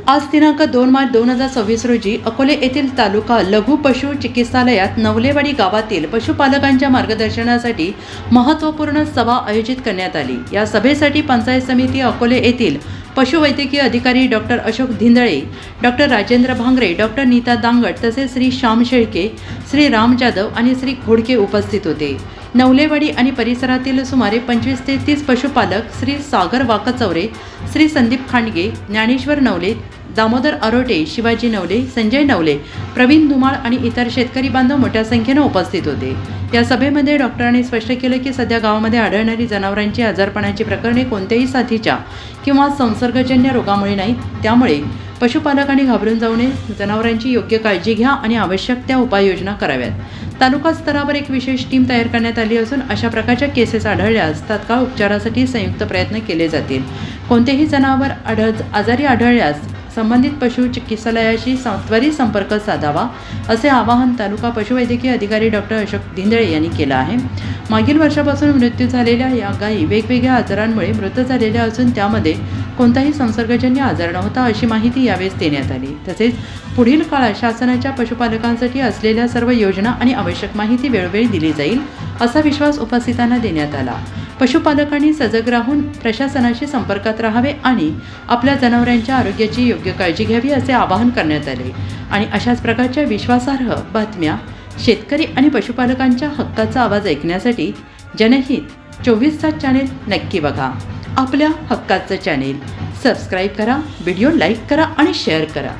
आज दिनांक 2 मार्च 2026 रोजी अकोले येथील तालुका लघु पशु चिकित्सालयात नवलेवाडी गावातील पशुपालकांच्या मार्गदर्शनासाठी महत्त्वपूर्ण सभा आयोजित करण्यात आली। या सभेसाठी पंचायत समिती अकोले येथील पशुवैद्यकीय अधिकारी doctor Ashok Dhindale, doctor Rajendra Bhangare, doctor Neeta Dangat तसेच श्री श्याम शेळके, श्री राम जाधव आणि श्री घोडके उपस्थित होते। नवलेवाडी आणि परिसरातील सुमारे 25 ते 30 पशुपालक श्री सागर वाकचौरे, श्री संदीप खांडगे, ज्ञानेश्वर नवले, दामोदर अरोटे, शिवाजी नवले, संजय नवले, प्रवीण धुमाळ आणि इतर शेतकरी बांधव मोठ्या संख्येने उपस्थित होते। या सभेमध्ये डॉक्टरांनी स्पष्ट केलं की सध्या गावामध्ये आढळणारी जनावरांची आजारपणाची प्रकरणे कोणत्याही साथीच्या किंवा संसर्गजन्य रोगामुळे नाहीत, त्यामुळे पशुपालकांनी घाबरून जाऊ नये, जनावरांची योग्य काळजी घ्या आणि आवश्यक त्या उपाययोजना कराव्यात। तालुका स्तरावर एक विशेष टीम तयार करण्यात आली असून अशा प्रकारच्या केसेस आढळल्यास तात्काळ उपचारासाठी संयुक्त प्रयत्न केले जातील। कोणतेही जनावर आजारी आढळल्यास संबंधित पशु चिकित्सालयाशी त्वरित संपर्क साधावा, असे आवाहन तालुका पशुवैद्यकीय अधिकारी डॉक्टर अशोक धिंदळे यांनी केलं आहे। मागील वर्षापासून मृत्यू झालेल्या या गायी वेगवेगळ्या आजारांमुळे मृत झालेल्या असून त्यामध्ये कोणताही संसर्गजन्य आजार नव्हता, अशी माहिती यावेळी देण्यात आली। तसेच पुढील काळात शासनाच्या पशुपालकांसाठी असलेल्या सर्व योजना आणि आवश्यक माहिती वेळोवेळी दिली जाईल, असा विश्वास उपस्थितांना देण्यात आला। पशुपालकांनी सजग राहून प्रशासनाशी संपर्कात राहावे आणि आपल्या जनावरांच्या आरोग्याची योग्य काळजी घ्यावी, असे आवाहन करण्यात आले। आणि अशाच प्रकारच्या विश्वासार्ह बातम्या, शेतकरी आणि पशुपालकांच्या हक्काचा आवाज ऐकण्यासाठी जनहित 24 तास चॅनेल नक्की बघा। आपल्या हक्काचं चॅनेल सबस्क्राईब करा, व्हिडिओ लाईक करा आणि शेअर करा।